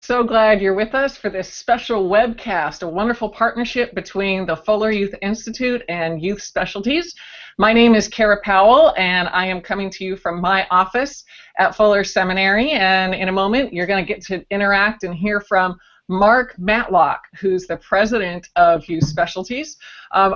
So glad you're with us for this special webcast, a wonderful partnership between the Fuller Youth Institute and Youth Specialties. My name is Kara Powell, and I am coming to you from my office at Fuller Seminary. And in a moment, you're going to get to interact and hear from Mark Matlock, who's the president of Youth Specialties.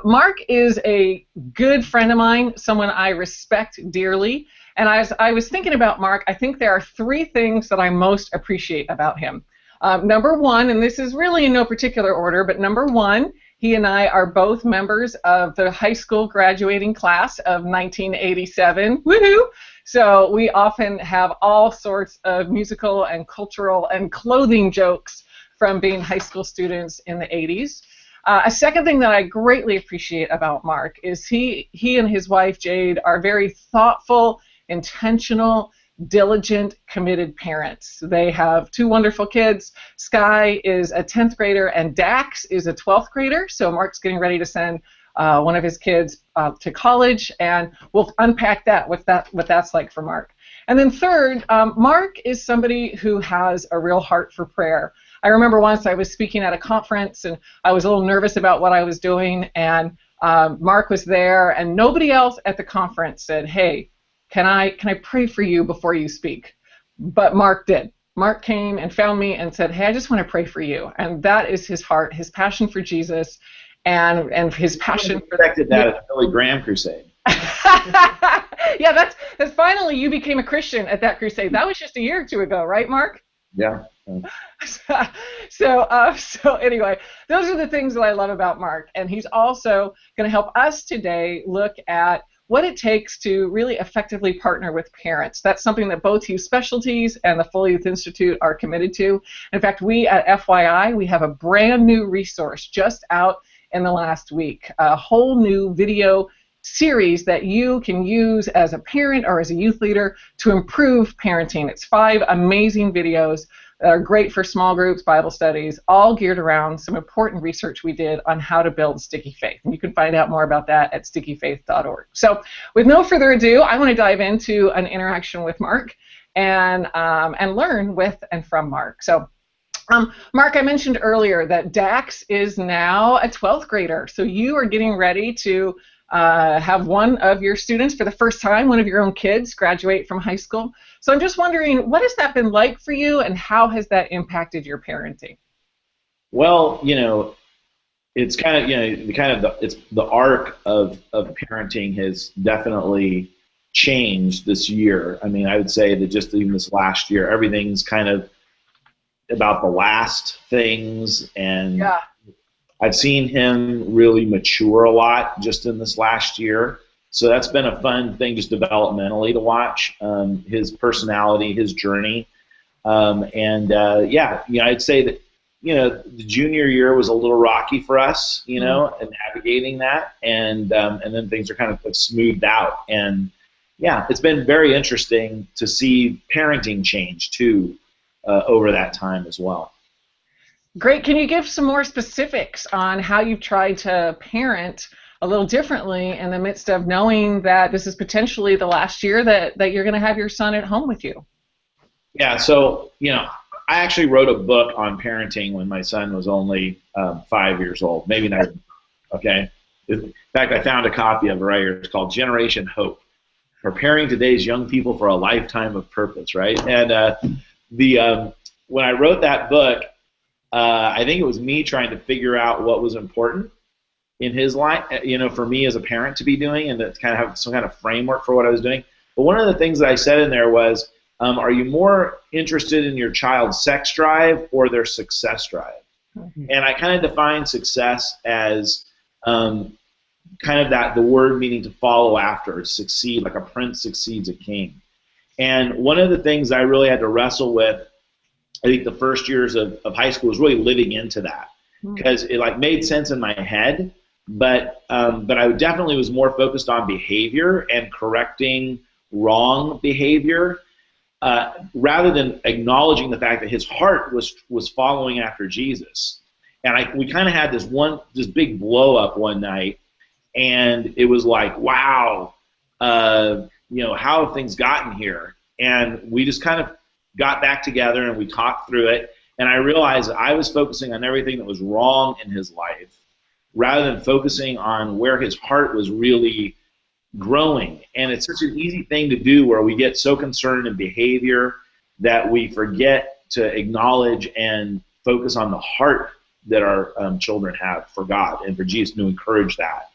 Mark is a good friend of mine, someone I respect dearly. And as I was thinking about Mark, I think there are three things that I most appreciate about him. Number one, and this is really in no particular order, but number one, he and I are both members of the high school graduating class of 1987. Woohoo! So we often have all sorts of musical and cultural and clothing jokes from being high school students in the 80s. A second thing that I greatly appreciate about Mark is he and his wife Jade are very thoughtful, intentional, diligent, committed parents. They have two wonderful kids. Sky is a 10th grader and Dax is a 12th grader. So Mark's getting ready to send one of his kids to college, and we'll unpack that, what that's like for Mark. And then third, Mark is somebody who has a real heart for prayer. I remember once I was speaking at a conference and I was a little nervous about what I was doing, and Mark was there, and nobody else at the conference said, "Hey, can I pray for you before you speak?" But Mark did. Mark came and found me and said, "Hey, I just want to pray for you." And that is his heart, his passion for Jesus, and his passion for that at the Billy Graham crusade. Yeah, that's finally you became a Christian at that crusade. That was just a year or two ago, right, Mark? Yeah. So anyway, those are the things that I love about Mark, and he's also going to help us today look at what it takes to really effectively partner with parents. That's something that both Youth Specialties and the Full Youth Institute are committed to. In fact, we at FYI, we have a brand new resource just out in the last week, a whole new video series that you can use as a parent or as a youth leader to improve parenting. It's 5 amazing videos that are great for small groups, Bible studies, all geared around some important research we did on how to build sticky faith. And you can find out more about that at stickyfaith.org. So with no further ado, I want to dive into an interaction with Mark and learn with and from Mark. So Mark, I mentioned earlier that Dax is now a 12th grader. So you are getting ready to have one of your students for the first time, one of your own kids, graduate from high school. So I'm just wondering, what has that been like for you, and how has that impacted your parenting? Well, it's kind of, it's the arc of parenting has definitely changed this year. I mean, I would say that just even this last year, everything's kind of about the last things, and yeah. I've seen him really mature a lot just in this last year. So that's been a fun thing just developmentally to watch, his personality, his journey. I'd say that, the junior year was a little rocky for us, and navigating that. And then things are kind of smoothed out. And, yeah, it's been very interesting to see parenting change, too, over that time as well. Great. Can you give some more specifics on how you've tried to parent a little differently in the midst of knowing that this is potentially the last year that you're going to have your son at home with you? Yeah, so, I actually wrote a book on parenting when my son was only 5 years old, maybe not, okay? In fact, I found a copy of it right here. It's called Generation Hope, Preparing Today's Young People for a Lifetime of Purpose, right? And when I wrote that book, I think it was me trying to figure out what was important in his life, for me as a parent to be doing, and to kind of have some kind of framework for what I was doing. But one of the things that I said in there was, are you more interested in your child's sex drive or their success drive? Mm-hmm. And I kind of define success as kind of the word meaning to follow after, succeed, like a prince succeeds a king. And one of the things I really had to wrestle with, I think the first years of high school was really living into that, because it made sense in my head, but I definitely was more focused on behavior and correcting wrong behavior, rather than acknowledging the fact that his heart was following after Jesus. And we kind of had this big blow up one night, and it was like, wow, how have things gotten here? And we just kind of got back together and we talked through it, And I realized that I was focusing on everything that was wrong in his life rather than focusing on where his heart was really growing. And it's such an easy thing to do where we get so concerned in behavior that we forget to acknowledge and focus on the heart that our children have for God and for Jesus, to encourage that.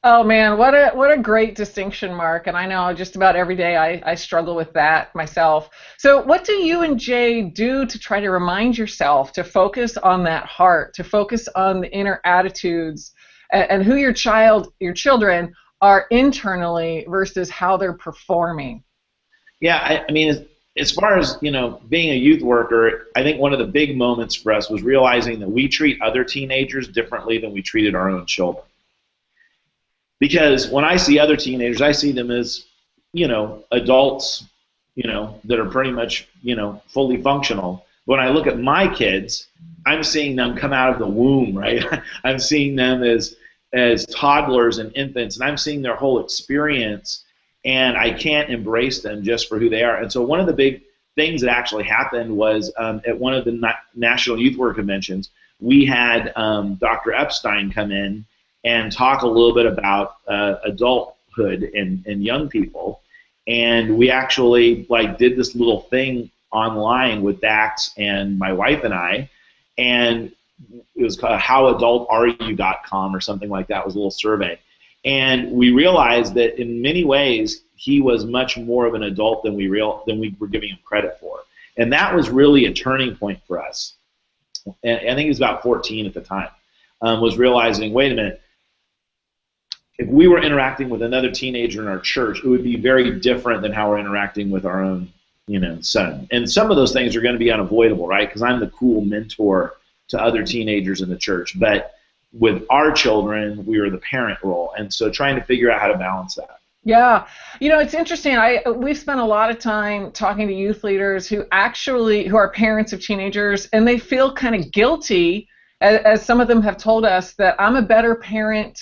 Oh man, what a great distinction, Mark. And I know just about every day I struggle with that myself. So what do you and Jay do to try to remind yourself to focus on that heart, to focus on the inner attitudes and who your children are internally versus how they're performing? Yeah, I mean, as far as, being a youth worker, I think one of the big moments for us was realizing that we treat other teenagers differently than we treated our own children. Because when I see other teenagers, I see them as, adults, that are pretty much, fully functional. When I look at my kids, I'm seeing them come out of the womb, right? I'm seeing them as toddlers and infants, and I'm seeing their whole experience, and I can't embrace them just for who they are. And so one of the big things that actually happened was at one of the National Youth Work Conventions, we had Dr. Epstein come in and talk a little bit about adulthood and young people. And we actually did this little thing online with Dax and my wife and I, and it was called howadultareyou.com or something like that. It was a little survey. And we realized that in many ways he was much more of an adult than we were giving him credit for. And that was really a turning point for us. And I think he was about 14 at the time, was realizing, wait a minute, if we were interacting with another teenager in our church, it would be very different than how we're interacting with our own, son. And some of those things are going to be unavoidable, right? Because I'm the cool mentor to other teenagers in the church. But with our children, we are the parent role. And so trying to figure out how to balance that. Yeah. It's interesting. We've spent a lot of time talking to youth leaders who are parents of teenagers, and they feel kind of guilty, as some of them have told us, that I'm a better parent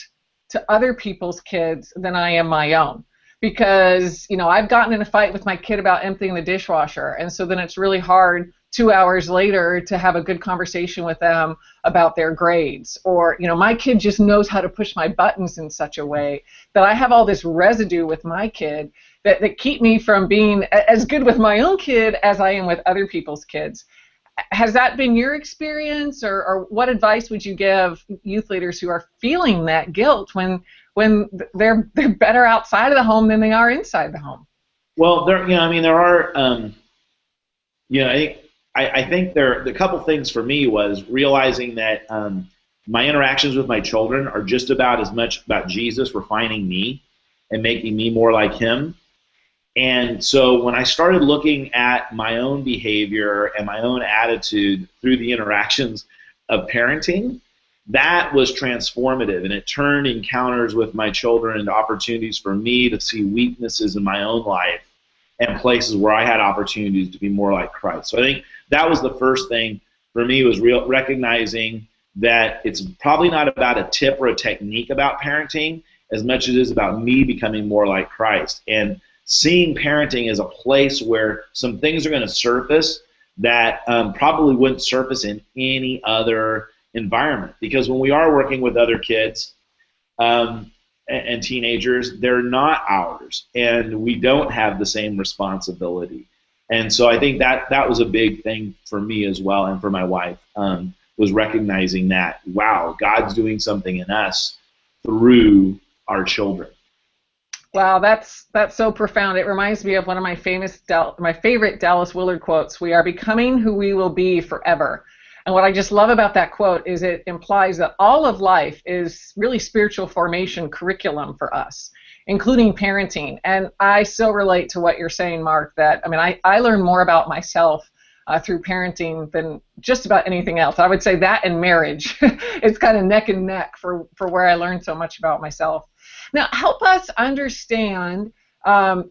to other people's kids than I am my own. Because, I've gotten in a fight with my kid about emptying the dishwasher, and so then it's really hard 2 hours later to have a good conversation with them about their grades. Or, my kid just knows how to push my buttons in such a way that I have all this residue with my kid that keep me from being as good with my own kid as I am with other people's kids. Has that been your experience, or what advice would you give youth leaders who are feeling that guilt when they're better outside of the home than they are inside the home? Well, there are, I think the couple things for me was realizing that my interactions with my children are just about as much about Jesus refining me and making me more like him. And so when I started looking at my own behavior and my own attitude through the interactions of parenting, that was transformative, and it turned encounters with my children into opportunities for me to see weaknesses in my own life and places where I had opportunities to be more like Christ. So I think that was the first thing for me, was recognizing that it's probably not about a tip or a technique about parenting as much as it is about me becoming more like Christ, and seeing parenting as a place where some things are going to surface that probably wouldn't surface in any other environment. Because when we are working with other kids and teenagers, they're not ours, and we don't have the same responsibility. And so I think that was a big thing for me as well, and for my wife, was recognizing that, wow, God's doing something in us through our children. Wow, that's so profound. It reminds me of one of my favorite Dallas Willard quotes: "We are becoming who we will be forever." And what I just love about that quote is it implies that all of life is really spiritual formation curriculum for us, including parenting. And I so relate to what you're saying, Mark, that I learn more about myself through parenting than just about anything else. I would say that and marriage. It's kind of neck and neck for where I learned so much about myself. Now, help us understand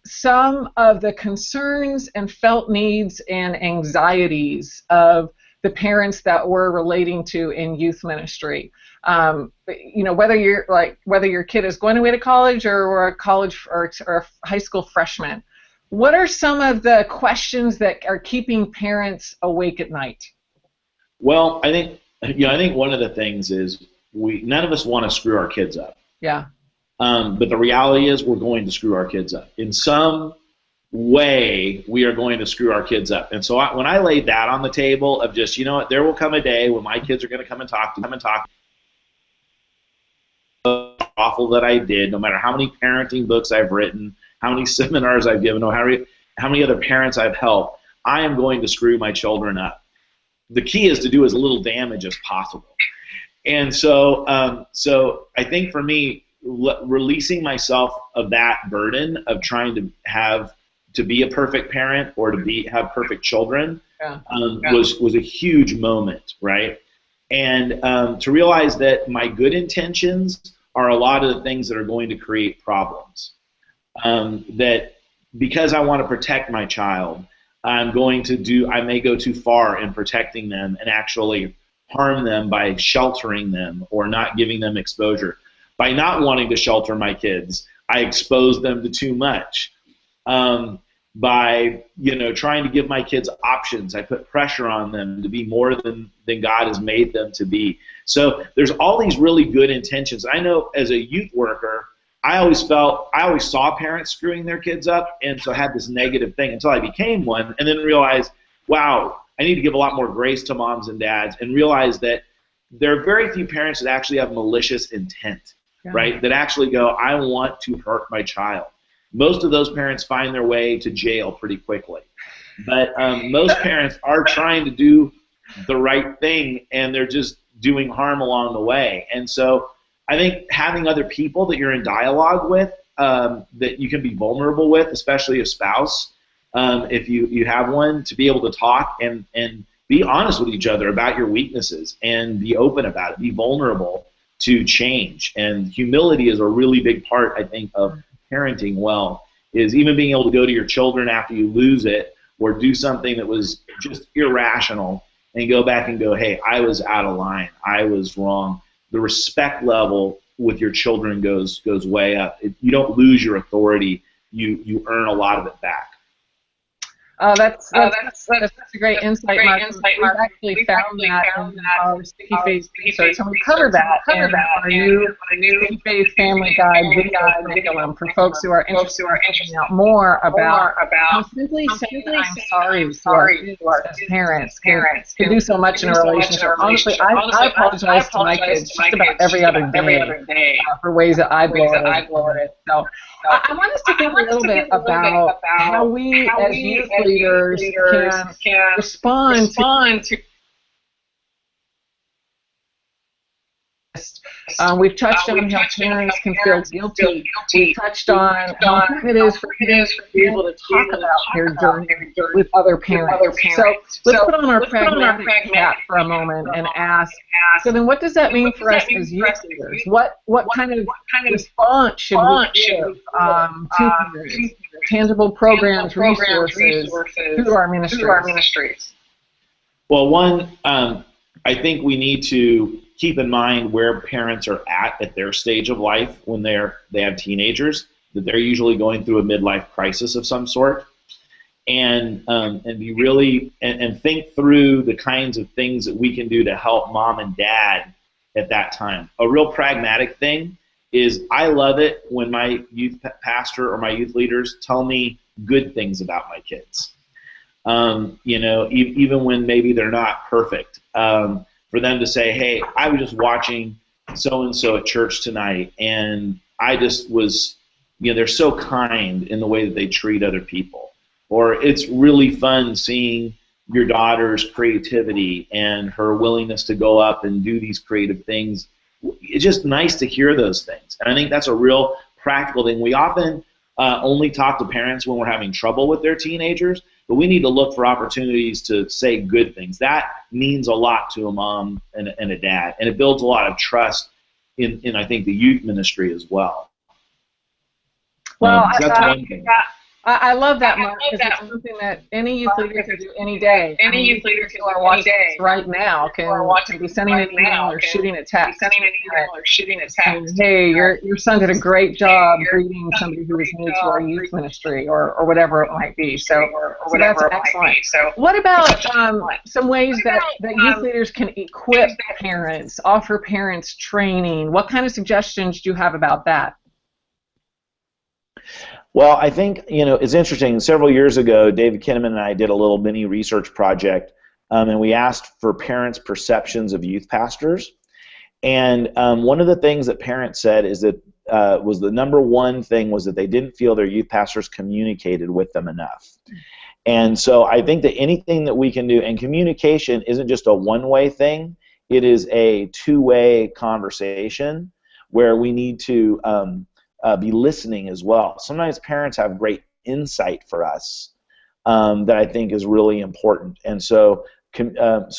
some of the concerns and felt needs and anxieties of the parents that we're relating to in youth ministry. Whether your kid is going away to college or a college or a high school freshman, what are some of the questions that are keeping parents awake at night? Well, I think one of the things is none of us want to screw our kids up. Yeah. But the reality is we're going to screw our kids up. In some way, we are going to screw our kids up. And so when I laid that on the table of just, you know what, there will come a day when my kids are going to come and talk to me, awful that I did, no matter how many parenting books I've written, how many seminars I've given, or how many other parents I've helped, I am going to screw my children up. The key is to do as little damage as possible. And so, so I think for me, releasing myself of that burden of trying to be a perfect parent or to have perfect children was a huge moment, right? And to realize that my good intentions are a lot of the things that are going to create problems. That because I want to protect my child, I may go too far in protecting them and actually harm them by sheltering them or not giving them exposure. By not wanting to shelter my kids, I expose them to too much. By trying to give my kids options, I put pressure on them to be more than God has made them to be. So there's all these really good intentions. I know as a youth worker, I always saw parents screwing their kids up, and so I had this negative thing until I became one, and then realized, wow, I need to give a lot more grace to moms and dads, and realize that there are very few parents that actually have malicious intent, right? That actually go, I want to hurt my child. Most of those parents find their way to jail pretty quickly. But most parents are trying to do the right thing, and they're just doing harm along the way. And so I think having other people that you're in dialogue with, that you can be vulnerable with, especially a spouse, if you have one, to be able to talk and be honest with each other about your weaknesses and be open about it, be vulnerable to change. And humility is a really big part, I think, of parenting well, is even being able to go to your children after you lose it or do something that was just irrational and go back and go, hey, I was out of line, I was wrong. The respect level with your children goes way up. You don't lose your authority, you earn a lot of it back. That's such a great insight, Mark. We've actually found that in our Sticky Face research, and we cover that in our new Sticky Face Family Guide video curriculum for folks who are interested in finding out more about how simply saying I'm sorry to our parents can do so much in a relationship. Honestly, I apologize to my kids just about every other day for ways that I blow it. So I want us to think a little bit about how we as youth leaders can respond to. We've touched on how parents can feel guilty. We've touched on how important it is for parents to be able to talk about their journey with other parents. So let's put on our pragmatic hat for a moment and ask, so then what does that mean for us as youth leaders? What kind of response should we give to parents? Tangible programs, resources through our ministries. Well, one, I think we need to keep in mind where parents are at their stage of life when they have teenagers, that they're usually going through a midlife crisis of some sort, and be really and think through the kinds of things that we can do to help mom and dad at that time. A real pragmatic thing is I love it when my youth pastor or my youth leaders tell me good things about my kids. Even when maybe they're not perfect. For them to say, hey, I was just watching so-and-so at church tonight, and I just was, they're so kind in the way that they treat other people. Or it's really fun seeing your daughter's creativity and her willingness to go up and do these creative things. It's just nice to hear those things. And I think that's a real practical thing. We often only talk to parents when we're having trouble with their teenagers, but we need to look for opportunities to say good things. That means a lot to a mom and a dad, and it builds a lot of trust in I think, the youth ministry as well. Well, that's one thing. I love that, Mark, because it's something that any youth leader can do any day. I mean, people are watching this right now can be sending an email or shooting a text. Saying, hey, your son did a great job greeting somebody who is new to our youth ministry, or whatever it might be. So that's excellent. What about some ways that youth leaders can equip parents, offer parents training? What kind of suggestions do you have about that? Well, I think, it's interesting. Several years ago, David Kinnaman and I did a little mini research project, and we asked for parents' perceptions of youth pastors. And one of the things that parents said is that was the number one thing was that they didn't feel their youth pastors communicated with them enough. And so I think that anything that we can do, and communication isn't just a one-way thing, it is a two-way conversation where we need to be listening as well. Sometimes parents have great insight for us that I think is really important. And so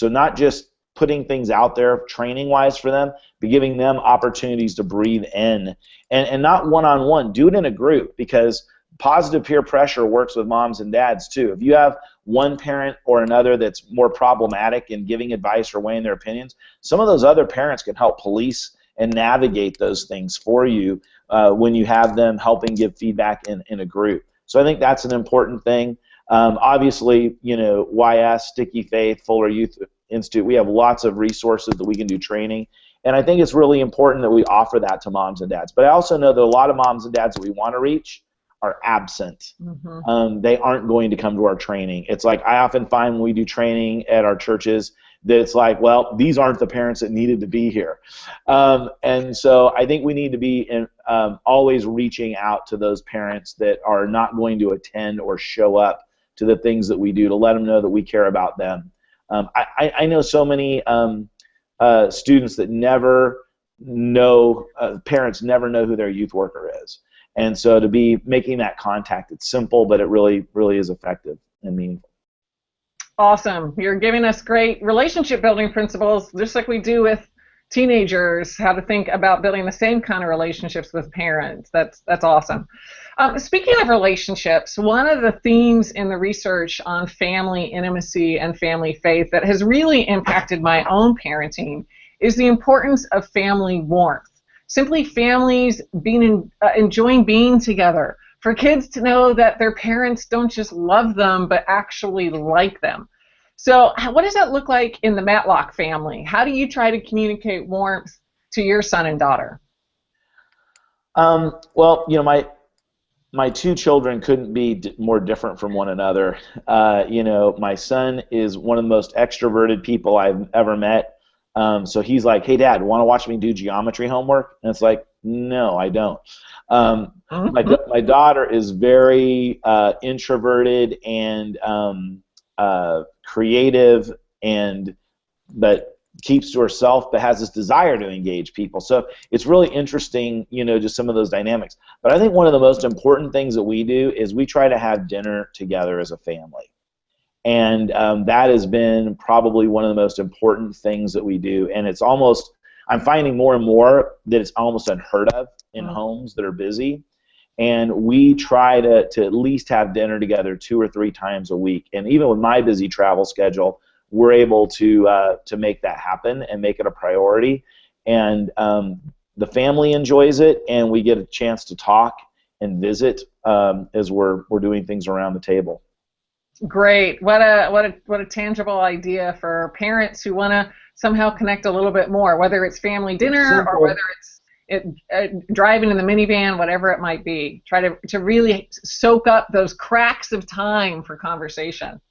not just putting things out there training-wise for them, but giving them opportunities to breathe in. And not one-on-one. Do it in a group, because positive peer pressure works with moms and dads too. If you have one parent or another that's more problematic in giving advice or weighing their opinions, some of those other parents can help police and navigate those things for you when you have them helping give feedback in a group. So I think that's an important thing. Obviously, YS, Sticky Faith, Fuller Youth Institute, we have lots of resources that we can do training. And I think it's really important that we offer that to moms and dads. But I also know that a lot of moms and dads that we want to reach are absent. Mm-hmm. They aren't going to come to our training. It's like I often find when we do training at our churches that it's like, well, these aren't the parents that needed to be here. And so I think we need to be always reaching out to those parents that are not going to attend or show up to the things that we do, to let them know that we care about them. I know so many students that never know, parents never know who their youth worker is. And so to be making that contact, it's simple, but it really, really is effective and meaningful. Awesome. You're giving us great relationship building principles, just like we do with teenagers, how to think about building the same kind of relationships with parents. That's awesome. Speaking of relationships, one of the themes in the research on family intimacy and family faith that has really impacted my own parenting is the importance of family warmth. Simply families enjoying being together. For kids to know that their parents don't just love them, but actually like them. So what does that look like in the Matlock family? How do you try to communicate warmth to your son and daughter? Well, my two children couldn't be more different from one another. My son is one of the most extroverted people I've ever met. So he's like, hey, Dad, want to watch me do geometry homework? And it's like, no, I don't. My daughter is very introverted and creative, but keeps to herself, but has this desire to engage people. So it's really interesting, just some of those dynamics. But I think one of the most important things that we do is we try to have dinner together as a family. And that has been probably one of the most important things that we do. And it's almost, I'm finding more and more that it's almost unheard of in homes that are busy. And we try to at least have dinner together 2 or 3 times a week. And even with my busy travel schedule, we're able to make that happen and make it a priority. And the family enjoys it, and we get a chance to talk and visit as we're doing things around the table. Great. What a tangible idea for parents who want to somehow connect a little bit more, whether it's family dinner or whether it's driving in the minivan, whatever it might be. Try to really soak up those cracks of time for conversation.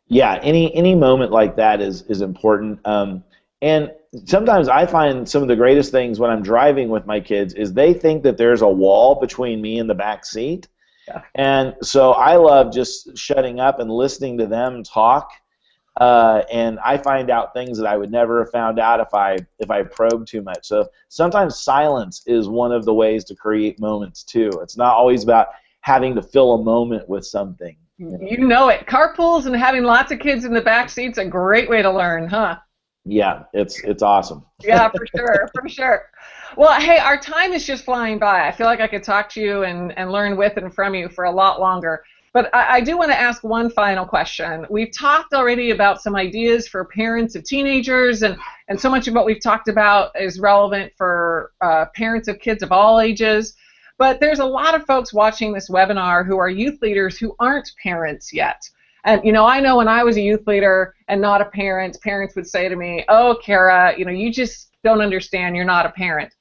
Yeah, any moment like that is important. And sometimes I find some of the greatest things when I'm driving with my kids is they think that there's a wall between me and the back seat. Yeah. And so I love just shutting up and listening to them talk, and I find out things that I would never have found out if I probed too much. So sometimes silence is one of the ways to create moments too. It's not always about having to fill a moment with something. You know it. Carpools and having lots of kids in the back seat's a great way to learn, huh? Yeah, it's awesome. Yeah, for sure, for sure. Well, hey, our time is just flying by. I feel like I could talk to you and learn with and from you for a lot longer. But I do want to ask one final question. We've talked already about some ideas for parents of teenagers, and so much of what we've talked about is relevant for parents of kids of all ages. But there's a lot of folks watching this webinar who are youth leaders who aren't parents yet. And, I know when I was a youth leader and not a parent, parents would say to me, oh, Kara, you just don't understand, you're not a parent.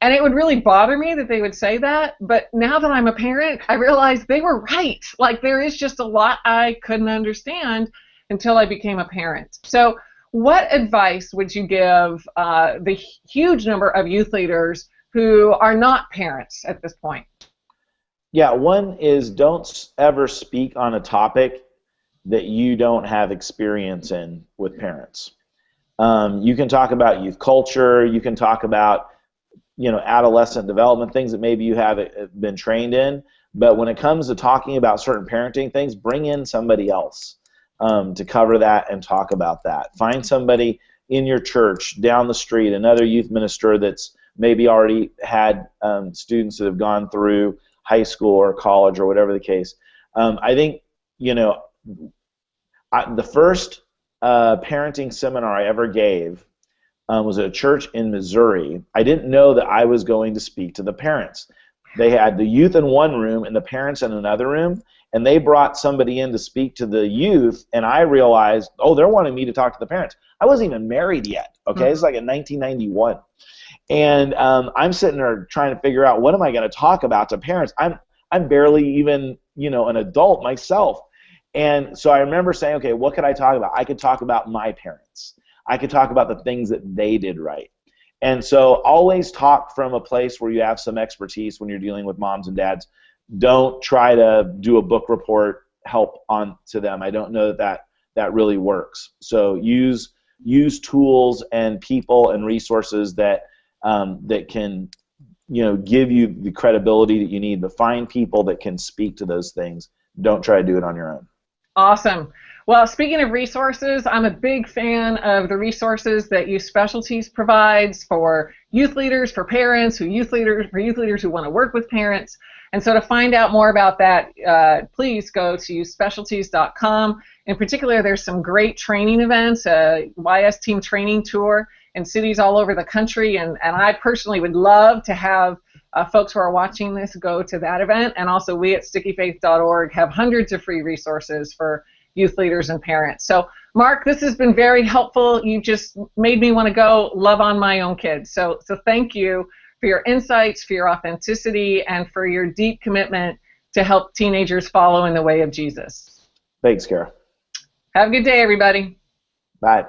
And it would really bother me that they would say that, but now that I'm a parent, I realize they were right. Like, there is just a lot I couldn't understand until I became a parent. So what advice would you give the huge number of youth leaders who are not parents at this point? Yeah, one is don't ever speak on a topic that you don't have experience in with parents. You can talk about youth culture, you can talk about adolescent development, things that maybe you haven't been trained in, but when it comes to talking about certain parenting things, bring in somebody else to cover that and talk about that. Find somebody in your church, down the street, another youth minister that's maybe already had students that have gone through high school or college or whatever the case. I think, the first parenting seminar I ever gave was at a church in Missouri. I didn't know that I was going to speak to the parents. They had the youth in one room and the parents in another room, and they brought somebody in to speak to the youth, and I realized, oh, they're wanting me to talk to the parents. I wasn't even married yet, okay? It's like in 1991. And I'm sitting there trying to figure out, what am I going to talk about to parents? I'm barely even, an adult myself. And so I remember saying, okay, what could I talk about? I could talk about my parents. I could talk about the things that they did right. And so always talk from a place where you have some expertise when you're dealing with moms and dads. Don't try to do a book report, help on to them. I don't know that really works. So use tools and people and resources that can give you the credibility that you need, but find people that can speak to those things. Don't try to do it on your own. Awesome. Well, speaking of resources, I'm a big fan of the resources that Youth Specialties provides for youth leaders, for parents, for youth leaders who want to work with parents. And so to find out more about that, please go to youthspecialties.com. In particular, there's some great training events, a YS Team Training Tour in cities all over the country, and I personally would love to have folks who are watching this go to that event. And also we at stickyfaith.org have hundreds of free resources for youth leaders and parents. So Mark, this has been very helpful. You just made me want to go love on my own kids. So thank you for your insights, for your authenticity, and for your deep commitment to help teenagers follow in the way of Jesus. Thanks, Kara. Have a good day, everybody. Bye.